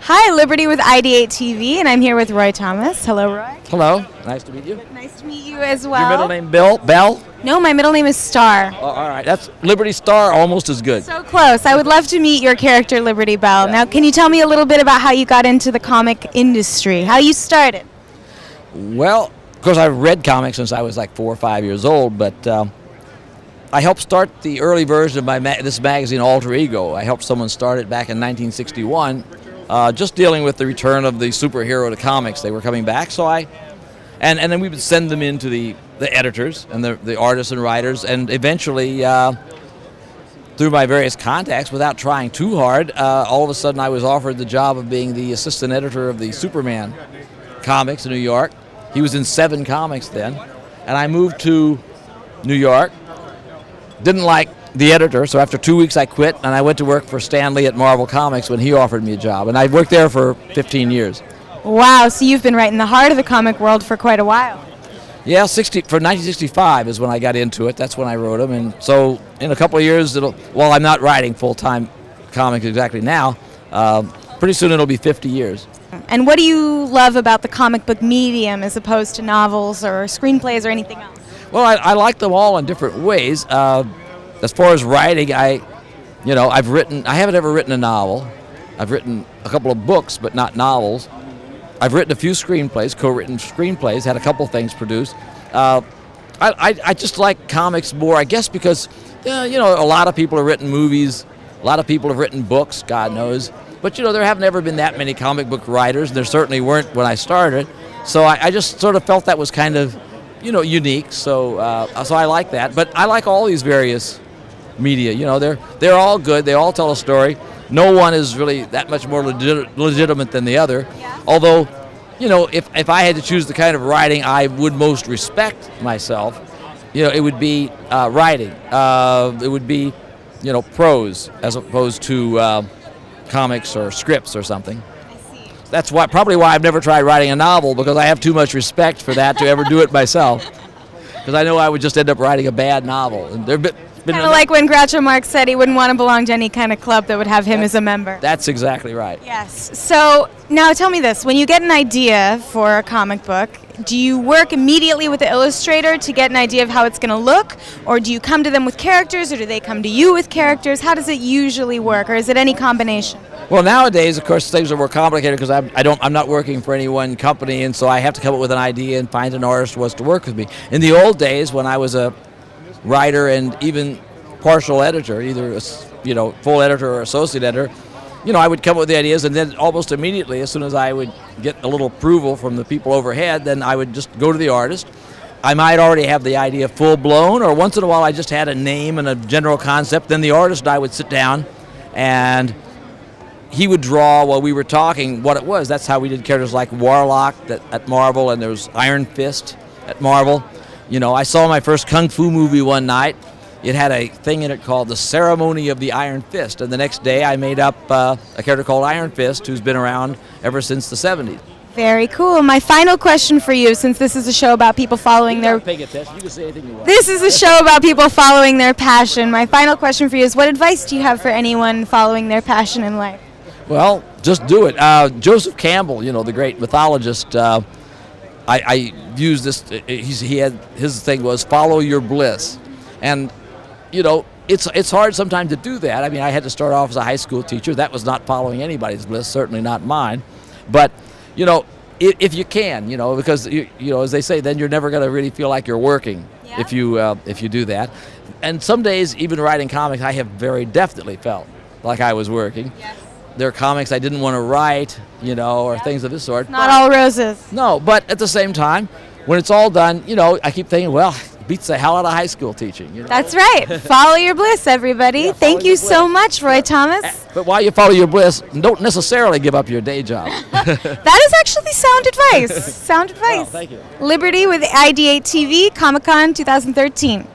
Hi, Liberty with IdeateTV, and I'm here with Roy Thomas. Hello, Roy. Hello, nice to meet you. Nice to meet you as well. Your middle name Bell? No, my middle name is Star. Oh, all right, that's Liberty Star, almost as good. So close. I would love to meet your character, Liberty Bell. Yeah. Now, can you tell me a little bit about how you got into the comic industry, how you started? Well, of course, I've read comics since I was like 4 or 5 years old, but I helped start the early version of this magazine, Alter Ego. I helped someone start it back in 1961, just dealing with the return of the superhero to comics. They were coming back, so and then we would send them in to the editors and the artists and writers, and eventually, through my various contacts, without trying too hard, all of a sudden I was offered the job of being the assistant editor of the Superman comics in New York. He was in 7 comics then, and I moved to New York. Didn't like the editor, so after 2 weeks I quit, and I went to work for Stan Lee at Marvel Comics when he offered me a job, and I worked there for 15 years. Wow, so you've been right in the heart of the comic world for quite a while. Yeah, for 1965 is when I got into it. That's when I wrote them, and so in a couple of years, I'm not writing full-time comics exactly now. Pretty soon it'll be 50 years. And what do you love about the comic book medium as opposed to novels or screenplays or anything else? Well, I like them all in different ways. As far as writing, I haven't ever written a novel. I've written a couple of books, but not novels. I've written a few screenplays, co-written screenplays, had a couple things produced. I just like comics more, I guess, because a lot of people have written movies, a lot of people have written books, God knows. But there have never been that many comic book writers, and there certainly weren't when I started. So I just sort of felt that was kind of unique. So I like that. But I like all these various media. They're all good. They all tell a story. No one is really that much more legitimate than the other. Yeah. Although, if I had to choose the kind of writing I would most respect myself, it would be writing. It would be, prose as opposed to comics or scripts or something. That's probably why I've never tried writing a novel, because I have too much respect for that to ever do it myself. Because I know I would just end up writing a bad novel. And kind of like when Groucho Marx said he wouldn't want to belong to any kind of club that would have him as a member. That's exactly right. Yes. So now tell me this. When you get an idea for a comic book, do you work immediately with the illustrator to get an idea of how it's going to look? Or do you come to them with characters, or do they come to you with characters? How does it usually work? Or is it any combination? Well, nowadays, of course, things are more complicated because I'm not working for any one company, and so I have to come up with an idea and find an artist who wants to work with me. In the old days, when I was a writer and even partial editor, either full editor or associate editor, I would come up with the ideas, and then almost immediately, as soon as I would get a little approval from the people overhead, then I would just go to the artist. I might already have the idea full blown, or once in a while I just had a name and a general concept. Then the artist and I would sit down, and he would draw while we were talking what it was. That's how we did characters like Warlock at Marvel, and there was Iron Fist at Marvel. I saw my first Kung Fu movie one night. It had a thing in it called The Ceremony of the Iron Fist, and the next day I made up a character called Iron Fist, who's been around ever since the 70s. Very cool. My final question for you, since this is a show about people following their... Paying attention. You can say anything you want. This is a show about people following their passion. My final question for you is, what advice do you have for anyone following their passion in life? Well, just do it. Joseph Campbell, the great mythologist, I used this. His thing was follow your bliss, and it's hard sometimes to do that. I mean, I had to start off as a high school teacher. That was not following anybody's bliss, certainly not mine. But if you can, because as they say, then you're never going to really feel like you're working. Yeah. if you do that. And some days, even writing comics, I have very definitely felt like I was working. Yes. There are comics I didn't want to write, or things of this sort. Not all roses. No, but at the same time, when it's all done, I keep thinking, well, it beats the hell out of high school teaching. That's right. Follow your bliss, everybody. Yeah, Thank you so much, Roy Thomas. But while you follow your bliss, don't necessarily give up your day job. That is actually sound advice. Sound advice. Oh, thank you. Liberty with IdeateTV, Comic-Con 2013.